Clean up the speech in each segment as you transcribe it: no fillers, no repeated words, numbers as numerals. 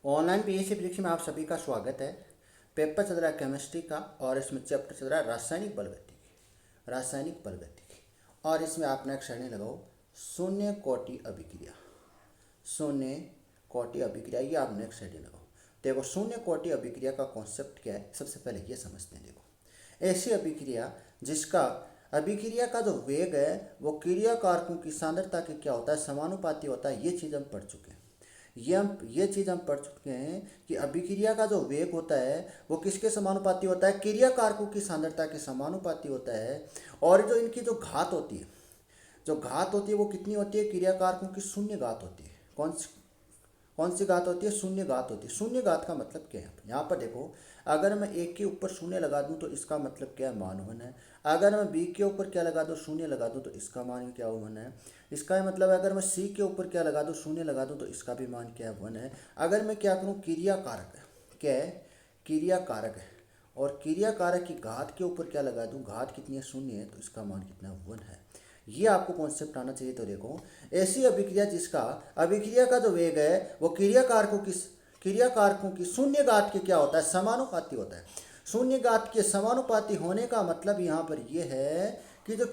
Online PSC परीक्षा में आप सभी का स्वागत है। पेपर चल रहा है केमिस्ट्री का और इसमें चैप्टर चल रहा है रासायनिक बलगतिकी। और इसमें आप नेक्स्ट श्रेणी लगाओ शून्य कोटि अभिक्रिया। शून्य कोटि अभिक्रिया ये आप नेक्स्ट श्रेणी लगाओ। देखो शून्य कोटि अभिक्रिया का कॉन्सेप्ट क्या है, सबसे पहले ये समझते हैं। देखो ऐसी अभिक्रिया जिसका अभिक्रिया का जो वेग है वो क्रिया कारकों की सांद्रता के क्या होता है, समानुपाती होता है। ये चीज़ हम पढ़ चुके हैं। ये चीज़ हम पढ़ चुके हैं कि अभिक्रिया का जो वेग होता है वो किसके समानुपाती होता है, क्रिया कारकों की सांद्रता के समानुपाती होता है। और जो इनकी जो घात होती है, वो कितनी होती है, क्रिया कारकों की शून्य घात होती है। कौन सी घात होती है, शून्य घात होती है। शून्य घात का मतलब क्या है, यहाँ पर देखो अगर मैं एक के ऊपर शून्य लगा दूं तो इसका मतलब क्या है, मान 1 है। अगर मैं बी के ऊपर क्या लगा दूं, शून्य लगा दूं तो इसका मान क्या 1 है। इसका मतलब अगर मैं सी के ऊपर क्या लगा दूं, शून्य लगा दूं तो इसका भी मान क्या है, 1 है। अगर मैं क्या करूँ, क्रिया कारक है, क्या है, क्रिया कारक है, और क्रिया कारक की घात के ऊपर क्या लगा दूं, घात कितनी है, शून्य है, तो इसका मान कितना, 1 है। ये आपको कॉन्सेप्ट आना चाहिए। तो देखो ऐसी अभिक्रिया जिसका अभिक्रिया का जो वेग है वो क्रिया कारकों की शून्य घात के क्या होता है, समानुपाती होता है। शून्य घात के समानुपाती होने का मतलब यहाँ पर यह है कि जो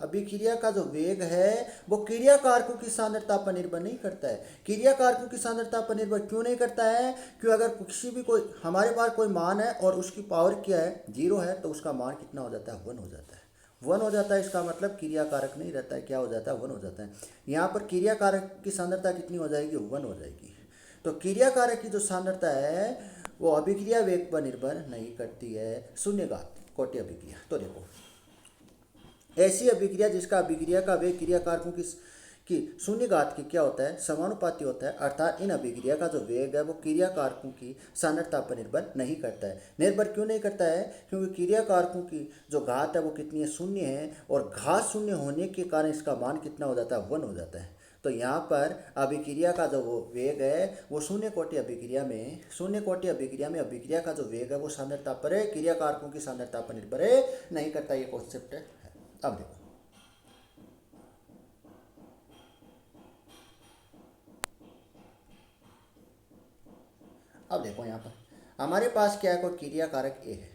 अभिक्रिया का जो वेग है वो क्रिया कारकों की सांद्रता पर निर्भर नहीं करता है। क्रिया कारकों की सांद्रता पर निर्भर क्यों नहीं करता है, क्योंकि अगर किसी भी कोई हमारे पास कोई मान है और उसकी पावर क्या है, 0 है, तो उसका मान कितना हो जाता है, 1 हो जाता है। 1 हो जाता है। इसका मतलब क्रिया कारक नहीं रहता है, क्या हो जाता है, 1 हो जाता है। यहाँ पर क्रिया कारक की सांद्रता कितनी हो जाएगी, 1 हो जाएगी। तो क्रिया कारक की जो सांद्रता है वो अभिक्रिया वेग पर निर्भर नहीं करती है, शून्य घात कोटि अभिक्रिया। तो देखो ऐसी अभिक्रिया जिसका अभिक्रिया का वेग क्रिया कारकों की शून्य घात की क्या होता है, समानुपाती होता है। अर्थात इन अभिक्रिया का जो वेग है वो क्रिया कारकों की सांद्रता पर निर्भर नहीं करता है। निर्भर क्यों नहीं करता है, क्योंकि क्रिया कारकों की जो घात है वो कितनी है, शून्य है, और घात शून्य होने के कारण इसका मान कितना हो जाता है, 1 हो जाता है। तो यहाँ पर अभिक्रिया का जो वो वेग है वो शून्य कोटि अभिक्रिया में अभिक्रिया का जो वेग है वो सांद्रता पर है, क्रिया कारकों की सांद्रता पर निर्भर है नहीं करता। ये कॉन्सेप्ट है। अब देखो यहाँ पर हमारे पास क्या है, कोई क्रिया कारक ए है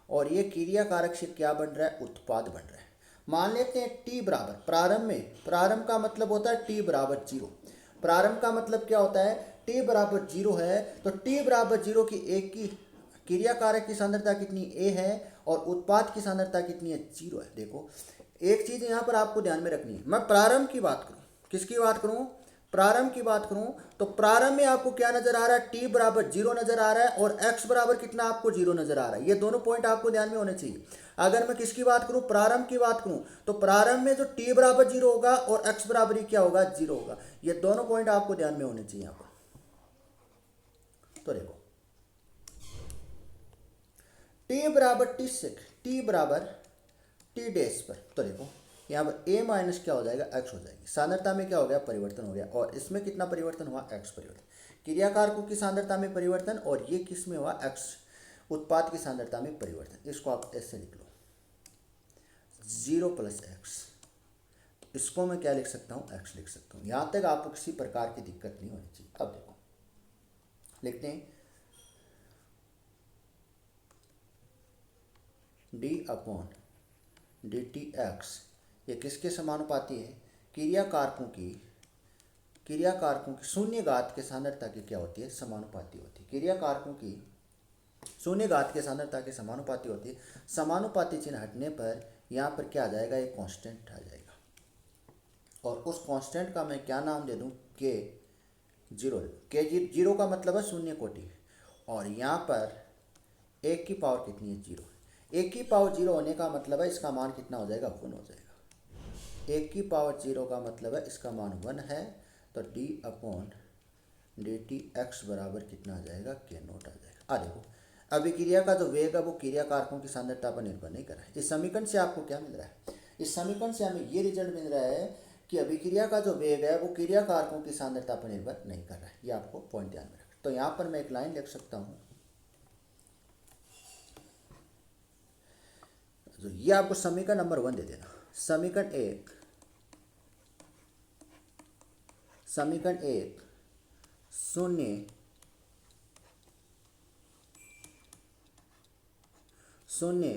और ये क्रिया कारक से क्या बन रहा है, उत्पाद बन रहा है। मान लेते हैं टी बराबर, प्रारंभ का मतलब होता है टी बराबर 0। प्रारंभ का मतलब क्या होता है, टी बराबर 0 है। तो टी बराबर 0 की एक की क्रिया कारक की सांद्रता कितनी, ए है, और उत्पाद की सांद्रता कितनी है, 0 है। देखो एक चीज यहाँ पर आपको ध्यान में रखनी है। मैं प्रारंभ की बात करूँ, किसकी बात करूँ, प्रारंभ की बात करूं तो प्रारंभ में आपको क्या नजर आ रहा है, टी बराबर 0 नजर आ रहा है, और एक्स बराबर कितना आपको 0 नजर आ रहा है। ये दोनों पॉइंट आपको ध्यान में होने चाहिए। अगर मैं किसकी बात करूं, प्रारंभ की बात करूं, तो प्रारंभ में जो टी बराबर 0 होगा और एक्स बराबर ही क्या होगा, 0 होगा। ये दोनों पॉइंट आपको ध्यान में होने चाहिए यहाँ पर। तो देखो टी बराबर टी बराबर टी डैश पर, तो देखो यहाँ पर ए माइनस क्या हो जाएगा, एक्स हो जाएगी। सांद्रता में क्या हो गया, परिवर्तन हो गया, और इसमें कितना परिवर्तन हुआ, एक्स परिवर्तन। क्रिया कारकों की सांद्रता में परिवर्तन, और ये किस में हुआ, एक्स, उत्पाद की सांद्रता में परिवर्तन। इसको आप ऐसे लिख लो, 0 + एक्स। इसको मैं क्या लिख सकता हूँ, एक्स लिख सकता हूँ। यहाँ तक आपको किसी प्रकार की दिक्कत नहीं होनी चाहिए। अब देखो लिखते हैं d/dt(x), ये किसके समानुपाती है, क्रिया कारकों की शून्य घात के सांद्रता की क्या होती है, समानुपाती होती है। क्रिया कारकों की शून्य घात के सांद्रता के समानुपाती होती है। समानुपाती चिन्ह हटने पर यहाँ पर क्या आ जाएगा, एक कांस्टेंट आ जाएगा, और उस कांस्टेंट का मैं क्या नाम दे दूँ, K0 का मतलब है शून्य कोटि, और यहाँ पर एक की पावर कितनी है, 0। एक की पावर 0 होने का मतलब है इसका मान कितना हो जाएगा, 1 हो जाएगा। एक की पावर 0 का मतलब है इसका मान 1 है। तो d/dt(x) बराबर कितना आ जाएगा, K0 आ जाएगा। देखो अभिक्रिया का जो वेग है वो क्रिया कारकों की सांद्रता पर निर्भर नहीं कर रहा है। इस समीकरण से आपको क्या मिल रहा है, इस समीकरण से हमें ये रिजल्ट मिल रहा है कि अभिक्रिया का जो वेग है वो क्रिया कारकों की सांद्रता पर निर्भर नहीं कर रहा है। ये आपको पॉइंट ध्यान में रखना। तो यहाँ पर मैं एक लाइन लिख सकता हूँ, तो ये आपको समीकरण नंबर 1 दे देना। समीकरण एक शून्य शून्य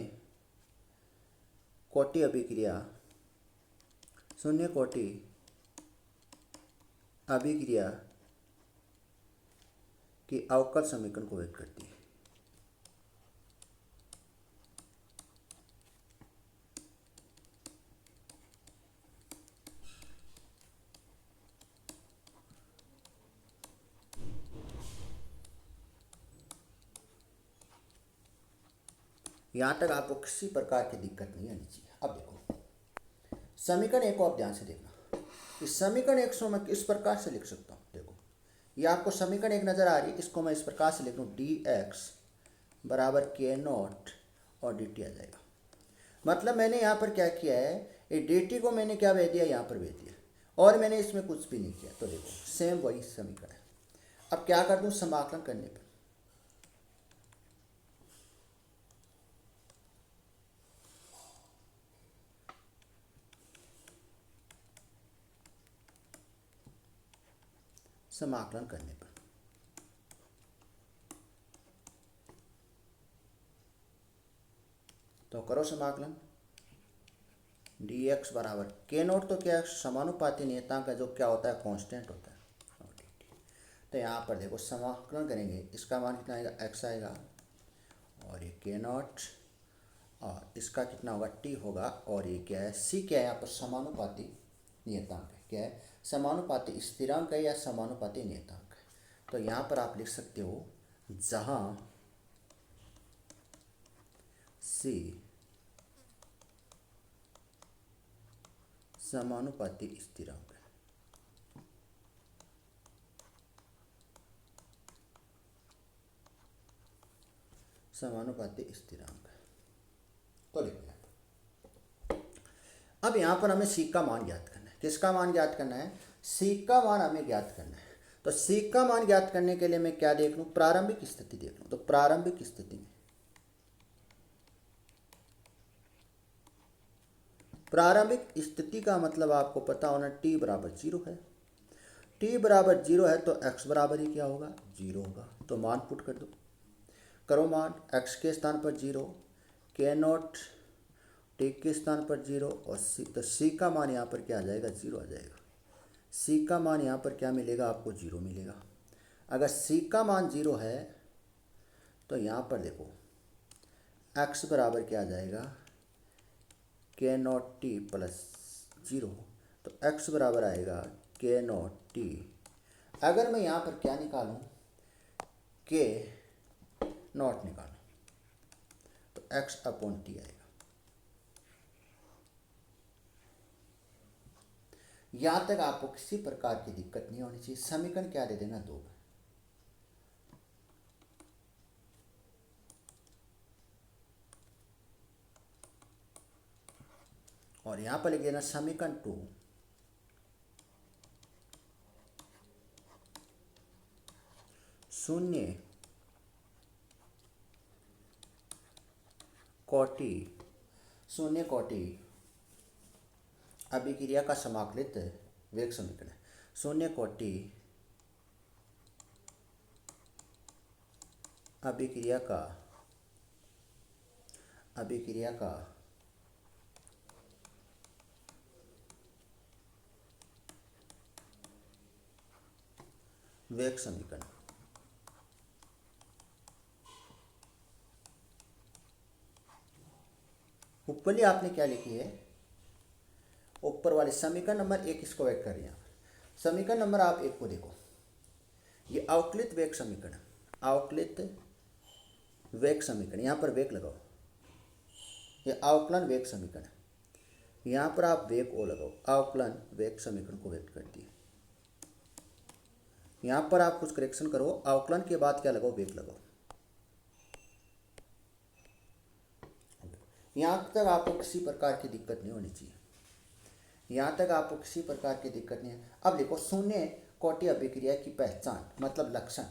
कोटि अभिक्रिया, शून्य कोटि अभिक्रिया की अवकल समीकरण को व्यक्त करती है। यहां तक आपको किसी प्रकार की दिक्कत नहीं आनी चाहिए। अब देखो समीकरण एक को आप ध्यान से देखना। इस समीकरण एक को मैं इस प्रकार से लिख सकता हूँ। देखो ये आपको समीकरण एक नजर आ रही है, इसको मैं इस प्रकार से लिख लूँ, डी एक्स बराबर के नॉट और डी टी आ जाएगा। मतलब मैंने यहाँ पर क्या किया है, ये डी टी को मैंने क्या भेज दिया, यहाँ पर भेज दिया, और मैंने इसमें कुछ भी नहीं किया। तो देखो सेम वही समीकरण है। अब क्या कर दूँ, समाकलन करने पर समाकलन करने पर तो करो समाकलन, डी एक्स बराबर के नोट तो क्या समानुपाती नियतांक है, जो क्या होता है कांस्टेंट होता है। तो यहाँ पर देखो समाकलन करेंगे, इसका मान कितना आएगा, एक्स आएगा, और ये के नॉट, और इसका कितना होगा, टी होगा, और ये क्या है, सी क्या है यहाँ पर, समानुपाती नियतांक है। क्या है, समानुपाती स्थिरांक है या समानुपाती नियतांक है। तो यहाँ पर आप लिख सकते हो, जहाँ सी समानुपाती स्थिरांक है, समानुपाती स्थिरांक है। तो लिखो अब यहाँ पर हमें सी का मान ज्ञात करना है। किसका मान ज्ञात करना है, सी का मान हमें ज्ञात करना है। तो सी का मान ज्ञात करने के लिए मैं क्या देख लूँ, प्रारंभिक स्थिति देख लूँ। तो प्रारंभिक स्थिति में, प्रारंभिक स्थिति का मतलब आपको पता होना, टी बराबर 0 है। टी बराबर 0 है तो एक्स बराबर ही क्या होगा, 0 होगा। तो मान पुट कर दो, करो मान, एक्स के स्थान पर 0, के नॉट टी के स्थान पर 0, और सी, तो सी का मान यहाँ पर क्या आ जाएगा, 0 आ जाएगा। सी का मान यहाँ पर क्या मिलेगा, आपको 0 मिलेगा। अगर सी का मान 0 है तो यहाँ पर देखो एक्स बराबर क्या आ जाएगा, के नॉट टी प्लस 0, तो एक्स बराबर आएगा के नॉट टी। अगर मैं यहाँ पर क्या निकालूँ, के नॉट निकालूँ, तो एक्स अपॉन टी आएगा। यहाँ तक आपको किसी प्रकार की दिक्कत नहीं होनी चाहिए। समीकरण क्या दे देना, 2। और यहाँ पर लिख देना समीकरण 2 शून्य कोटि, शून्य कोटि अभिक्रिया का समाकलित वेग समीकरण है। शून्य कोटि अभिक्रिया का वेग समीकरण। ऊपरली आपने क्या लिखी है, ऊपर वाले समीकरण नंबर 1 इसको वेग कर रही है। समीकरण नंबर आप 1 को देखो, ये अवकलित वेग समीकरण, अवकलित वेग समीकरण, यहाँ पर वेग लगाओ, ये अवकलन वेग समीकरण है। यहाँ पर आप वेग ओ लगाओ, अवकलन वेग समीकरण को व्यक्त करती है। यहाँ पर आप कुछ करेक्शन करो, अवकलन के बाद क्या लगाओ, वेग लगाओ। यहाँ तक आपको किसी प्रकार की दिक्कत नहीं होनी चाहिए। यहाँ तक आपको किसी प्रकार की दिक्कत नहीं है। अब देखो शून्य कोटि अभिक्रिया की पहचान मतलब लक्षण,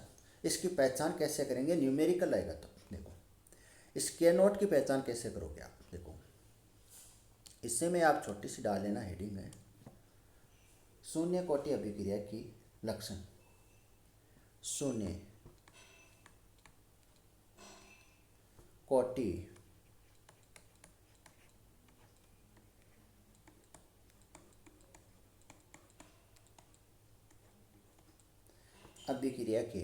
इसकी पहचान कैसे करेंगे, न्यूमेरिकल रहेगा। तो देखो इस के नोट की पहचान कैसे करोगे आप, देखो इससे में आप छोटी सी डाल लेना, हेडिंग है शून्य कोटि अभिक्रिया की लक्षण। शून्य कोटि अभिक्रिया के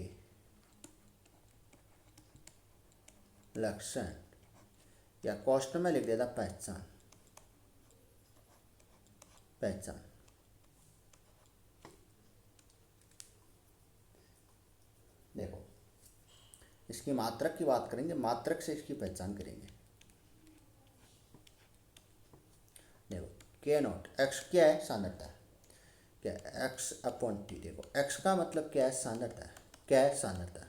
लक्षण, या क्वेश्चन में लिख देता पहचान। पहचान देखो, इसकी मात्रक की बात करेंगे, मात्रक से इसकी पहचान करेंगे। देखो के नॉट एक्स क्या है, सांद्रता है। क्या है, एक्स अपॉन टी। देखो एक्स का मतलब क्या है, सांद्रता है। क्या है, सांद्रता है।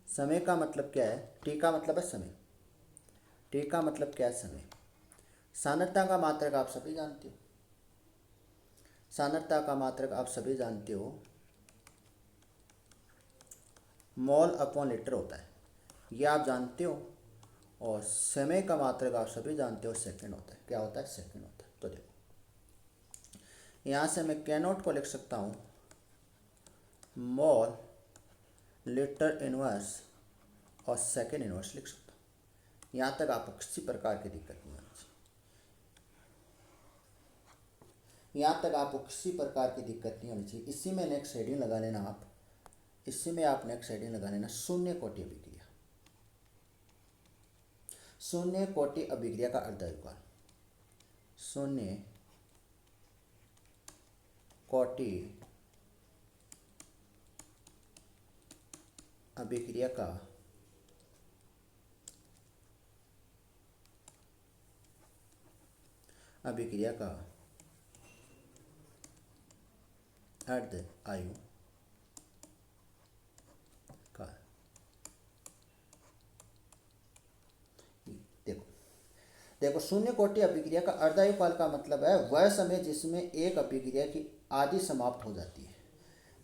समय का मतलब क्या है, टी का मतलब है समय। टी का मतलब क्या है, समय। सांद्रता का मात्रक आप सभी जानते हो। सांद्रता का मात्रक आप सभी जानते हो, मोल अपॉन लीटर होता है, ये आप जानते हो। और समय का मात्रक आप सभी जानते हो, सेकंड होता है। क्या होता है, सेकंड होता है। तो देखो यहाँ से मैं के नॉट को लिख सकता हूँ मोल लीटर इनवर्स और सेकंड इनवर्स लिख सकता हूँ। यहाँ तक आपको किसी प्रकार की दिक्कत नहीं होनी चाहिए। यहाँ तक आपको किसी प्रकार की दिक्कत नहीं होनी चाहिए। इसी में नेक्स्ट हेडिंग लगा लेना आप। इसी में आप नेक्स्ट हेडिंग लगा लेना शून्य कोटि अभिक्रिया। शून्य कोटि अभिक्रिया का अर्धायुकाल। शून्य कोटि अभिक्रिया का अर्ध आयु काल। देखो देखो शून्य कोटि अभिक्रिया का अर्धायु काल का मतलब है वह समय जिसमें एक अभिक्रिया की आदि समाप्त हो जाती है।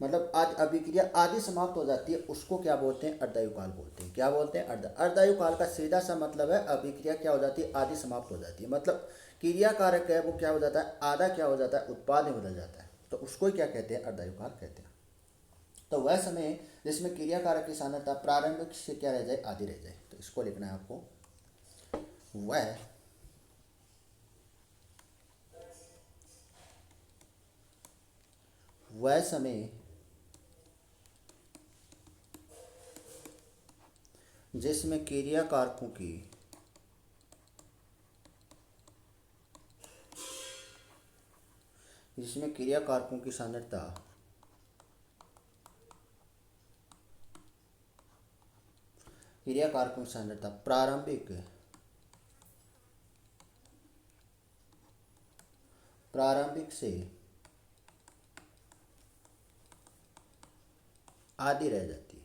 मतलब आज अभिक्रिया आदि समाप्त हो जाती है, उसको क्या बोलते हैं, अर्धायु काल बोलते हैं। क्या बोलते हैं, अर्धायु काल का सीधा सा मतलब है अभिक्रिया क्या हो जाती है, आदि समाप्त हो जाती है। मतलब क्रिया कारक है वो क्या हो जाता है, आधा क्या हो जाता है, उत्पाद में बदल जाता है। तो उसको क्या कहते हैं, अर्धायु काल कहते हैं। तो वह समय जिसमें क्रिया कारक की सांद्रता प्रारंभिक से क्या रह जाए, आधी रह जाए। तो इसको लिखना है आपको, वह समय जिसमें क्रिया कारकों की सांद्रता प्रारंभिक से आधी रह जाती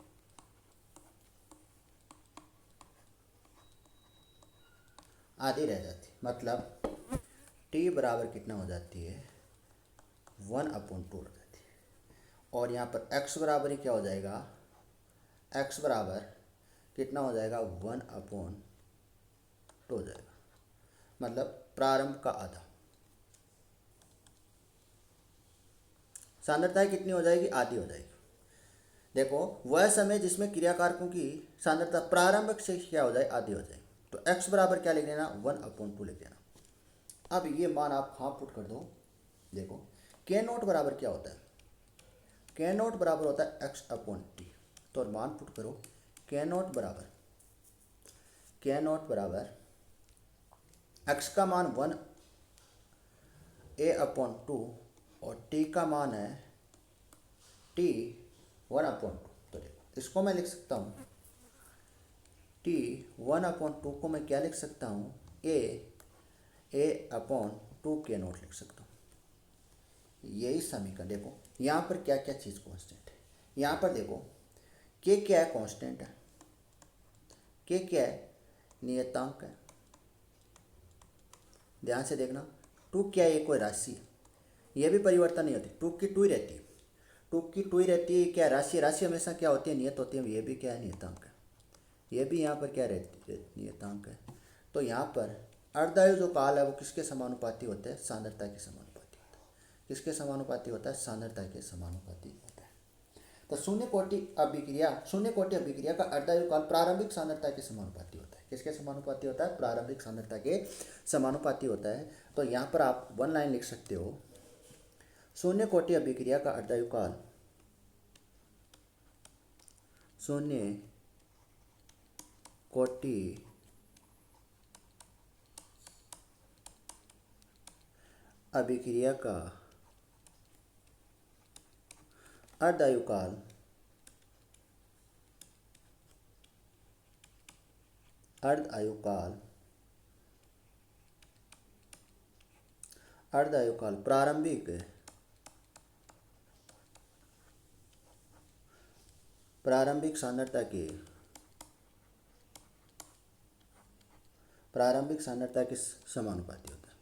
है। मतलब टी बराबर कितना हो जाती है, 1/2 हो जाती है। और यहाँ पर x बराबर ही क्या हो जाएगा, x बराबर कितना हो जाएगा, 1/2 हो जाएगा। मतलब प्रारंभ का आधा। सांद्रता कितनी हो जाएगी, आधी हो जाएगी। देखो वह समय जिसमें क्रिया कारकों की सांद्रता प्रारंभिक से क्या हो जाए, आधी हो जाए। तो x बराबर क्या लिख देना, 1/2 लिख देना। अब ये मान आप हाँ पुट कर दो। देखो के नोट बराबर क्या होता है, के नोट बराबर होता है x/t। तो मान पुट करो, के नोट बराबर x का मान 1a/2 और t का मान है t 1/2। तो देखो इसको मैं लिख सकता हूँ, t 1/2 को मैं क्या लिख सकता हूँ, a/2 के नोट लिख सकता हूँ। यही समीकरण। देखो यहाँ पर क्या क्या चीज़ कांस्टेंट है, यहाँ पर देखो के क्या है, कांस्टेंट है। के क्या है, नियतांक है। ध्यान से देखना, टू क्या है, ये कोई राशि है, ये भी परिवर्तन नहीं होती, टू की टू ही रहती है। टू की टू ही रहती है। क्या राशि, राशि हमेशा क्या होती है, नियत होती है। ये भी क्या है, नियतांक है। ये भी यहाँ पर क्या रहती है, नियतांक है। तो यहाँ पर अर्धायु जो काल है वो किसके समानुपाती होते हैं, सांद्रता के समानुपाती होता है। किसके समानुपाती होता है, सांद्रता के समानुपाती होता है। तो शून्य कोटि अभिक्रिया का अर्धायु काल प्रारंभिक सांद्रता के समानुपाती होता है। किसके समानुपाती होता है, प्रारंभिक सांद्रता के समानुपाती होता है। तो यहाँ पर आप वन लाइन लिख सकते हो, शून्य कोटि अभिक्रिया का अर्धायुकाल शून्य कोटि अभिक्रिया का अर्धायुकाल अर्धायुकाल प्रारंभिक सांद्रता के समानुपाती होता है।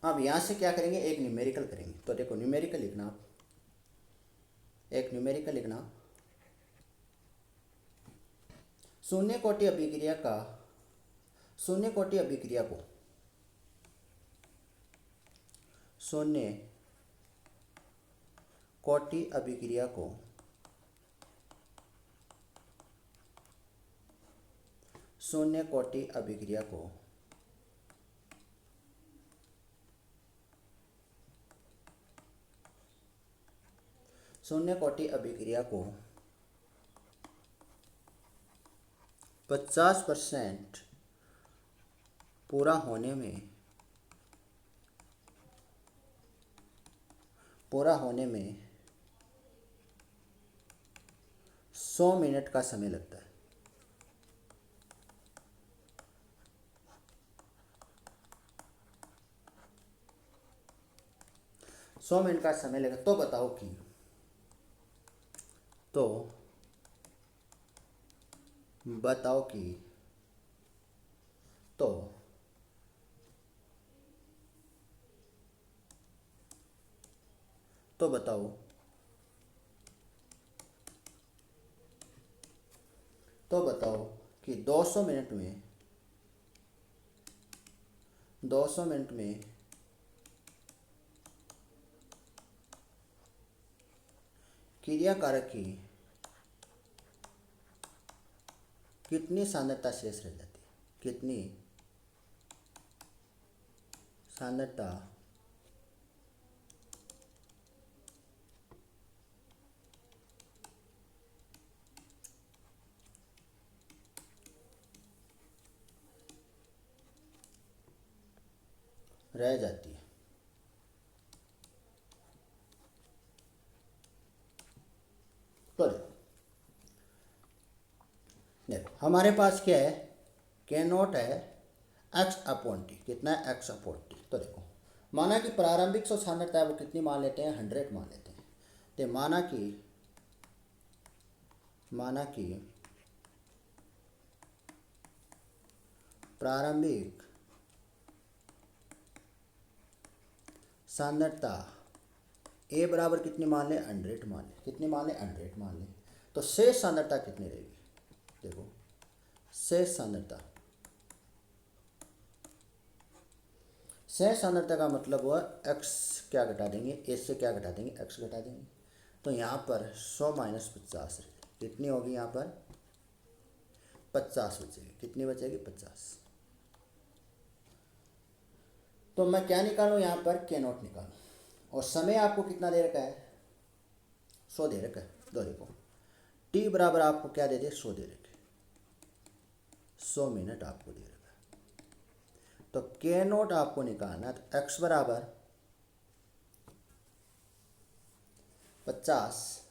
अब यहां से क्या करेंगे, एक न्यूमेरिकल करेंगे। तो देखो न्यूमेरिकल लिखना, एक न्यूमेरिकल लिखना, शून्य कोटि अभिक्रिया को शून्य कोटि अभिक्रिया को शून्य कोटि अभिक्रिया को शून्य कोटि अभिक्रिया को 50% पूरा होने में 100 मिनट का समय लगता है। 100 मिनट का समय लगेगा। तो बताओ कि बताओ कि 200 मिनट में क्रियाकारक की कितनी सांद्रता शेष रह जाती है, कितनी सांद्रता रह जाती है। तो देखो हमारे पास क्या है, के नोट है x/t, कितना है x/t। तो देखो माना कि प्रारंभिक जो सांद्रता है वो कितनी मान लेते हैं, 100 मान लेते हैं। तो माना कि प्रारंभिक सांद्रता ए बराबर कितनी मान लें, 100 मान लें। कितनी मान लें, 100 मान लें। तो शेष सांद्रता कितनी रहेगी, देखो शेष सांद्रता का मतलब हुआ x क्या घटा देंगे, a से क्या घटा देंगे, x घटा देंगे। तो यहाँ पर 100 - 50 कितनी होगी, यहाँ पर 50 बचेगी। कितनी बचेगी, 50। तो मैं क्या निकालूं, यहाँ पर के नोट निकालूं। और समय आपको कितना दे रखा है, 100 दे रखा है। तो देखो t बराबर आपको क्या दे दे, 100 दे रखे, 100 मिनट आपको दे रखा है। तो के नोट आपको निकालना है। तो x बराबर 50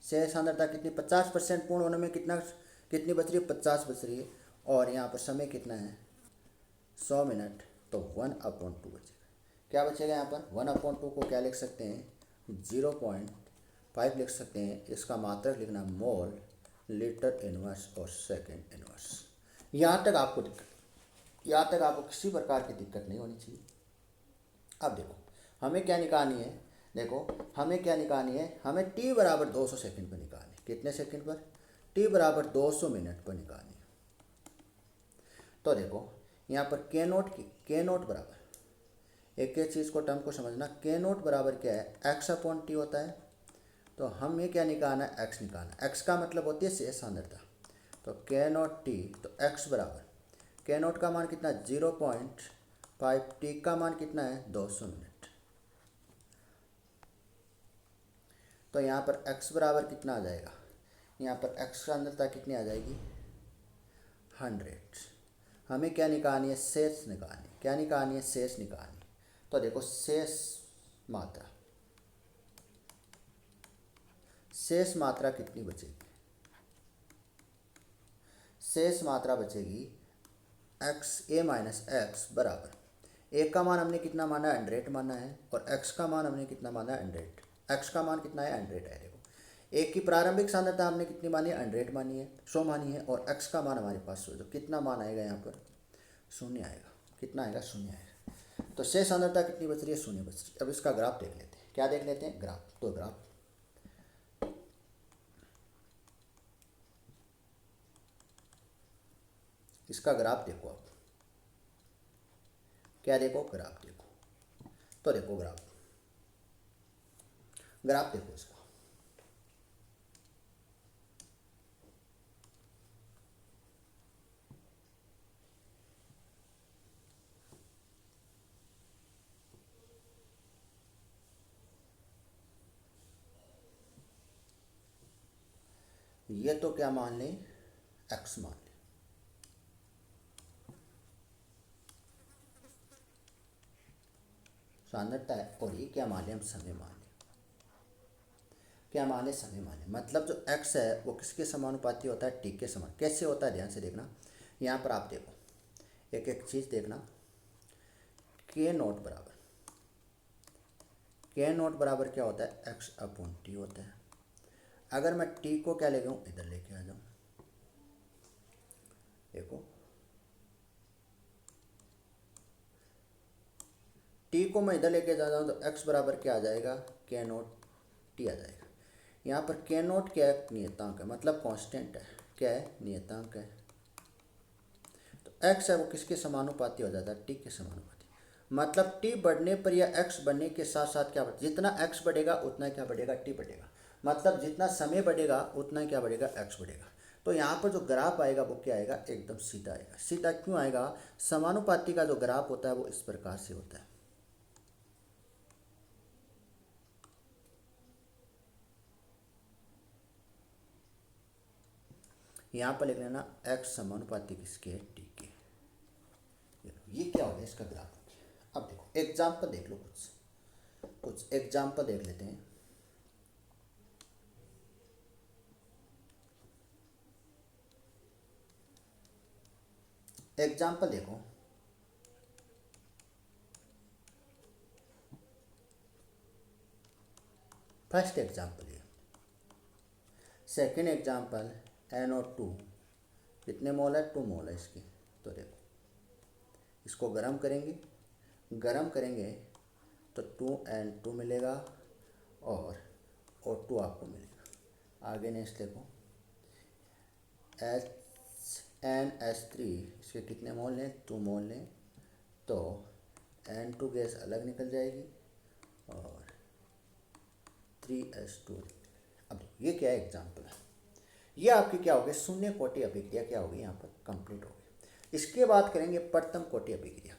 से सांद्रता कितनी, 50% पूर्ण होने में कितनी बच रही है, 50 बच रही है। और यहाँ पर समय कितना है, 100 मिनट। तो 1/2 बचेगा। क्या बचेगा यहाँ पर, 1/2 को क्या लिख सकते हैं, 0.5 लिख सकते हैं। इसका मात्रक लिखना मोल, लीटर इनवर्स और सेकेंड इनवर्स। यहाँ तक आपको किसी प्रकार की दिक्कत नहीं होनी चाहिए। अब देखो हमें क्या निकालनी है, हमें t बराबर 200 सेकंड पर निकालनी है। कितने सेकंड पर, t बराबर 200 मिनट पर निकालनी है। तो देखो यहाँ पर के नोट बराबर, एक चीज़ को टर्म को समझना, के नोट बराबर क्या है, x/t होता है। तो हमें क्या निकालना है, एक्स निकालना। एक्स का मतलब होती है शेष सांद्रता। तो के नॉट टी, तो एक्स बराबर के नॉट का मान कितना है 0.5, टी का मान कितना है 200 मिनट। तो यहाँ पर एक्स बराबर कितना आ जाएगा, यहाँ पर एक्स सांद्रता कितनी आ जाएगी 100। हमें क्या निकालनी है, शेष निकालनी। क्या निकालनी है, शेष निकालनी। तो देखो शेष मात्रा, शेष मात्रा कितनी बचेगी, शेष मात्रा बचेगी एक्स ए माइनस एक्स बराबर, ए का मान हमने कितना माना है 100 माना है, और एक्स का मान हमने कितना माना है 100। एक्स का मान कितना है 100 है। देखो ए की प्रारंभिक सांद्रता हमने कितनी मानी है 100 मानी है, 100 मानी है, और एक्स का मान हमारे पास 100। तो कितना मान आएगा यहाँ पर, शून्य आएगा। कितना आएगा, शून्य आएगा। तो शेष सांद्रता कितनी बच रही है, शून्य बच रही है। अब इसका ग्राफ देख लेते हैं। क्या देख लेते हैं, ग्राफ। तो ग्राफ इसका ग्राफ देखो आप। क्या देखो, ग्राफ देखो। तो देखो ग्राफ, ग्राफ देखो इसका। ये तो क्या मान लें, एक्स मान लें। सांद्रता है, और ये क्या मान लें, हम समय मान लें। क्या मान लें, समय मान लें। मतलब जो एक्स है वो किसके समानुपाती होता है, टी के समान। कैसे होता है, ध्यान से देखना। यहाँ पर आप देखो, एक एक चीज़ देखना। के नोट बराबर, के नोट बराबर क्या होता है, एक्स अपॉन टी होता है। अगर मैं टी को क्या ले जाऊँ, इधर लेके आ जाऊँ, देखो टी को मैं इधर लेके जा रहा हूँ, तो एक्स बराबर क्या आ जाएगा, के नोट टी आ जाएगा। यहाँ पर के नोट क्या है, नियतांक है, मतलब कांस्टेंट है। क्या है, नियतांक है। तो एक्स है वो किसके समानुपाती हो जाता है, टी के समानुपाती। मतलब टी बढ़ने पर या एक्स बढ़ने के साथ साथ क्या बढ़ेगा, जितना एक्स बढ़ेगा उतना क्या बढ़ेगा, टी बढ़ेगा। मतलब जितना समय बढ़ेगा उतना क्या बढ़ेगा, एक्स बढ़ेगा। तो यहाँ पर जो ग्राफ आएगा वो क्या आएगा, एकदम सीधा आएगा। सीधा क्यों आएगा, समानुपाती का जो ग्राफ होता है वो इस प्रकार से होता है। यहाँ पर लिख लेना एक्स समानुपाती किसके, टी के। ये क्या हो गया, इसका ग्राफ हो गया। अब देखो एग्जाम्पल देख लो, कुछ एग्जाम्पल देख लेते हैं। एग्जाम्पल देखो, फर्स्ट एग्जाम्पल ये, सेकेंड एग्जाम्पल NO2 कितने मोल है, 2 मोल है इसकी। तो देखो इसको गर्म करेंगे, गर्म करेंगे तो 2N2 मिलेगा और O2 आपको मिलेगा। आगे नेक्स्ट देखो NH3 इसके कितने मोल लें, 2 मोल लें, तो N2 गैस अलग निकल जाएगी और 3H2। अब देखो ये क्या एग्जाम्पल है, ये आपकी क्या होगी, शून्य कोटि अभिक्रिया क्या होगी, यहाँ पर कंप्लीट होगी। इसके बाद करेंगे प्रथम कोटि अभिक्रिया।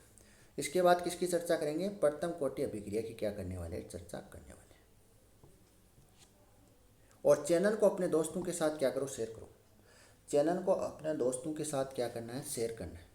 इसके बाद किसकी चर्चा करेंगे, प्रथम कोटि अभिक्रिया की क्या करने वाले, चर्चा करने वाले। और चैनल को अपने दोस्तों के साथ क्या करो, शेयर करो। चैनल को अपने दोस्तों के साथ क्या करना है, शेयर करना है।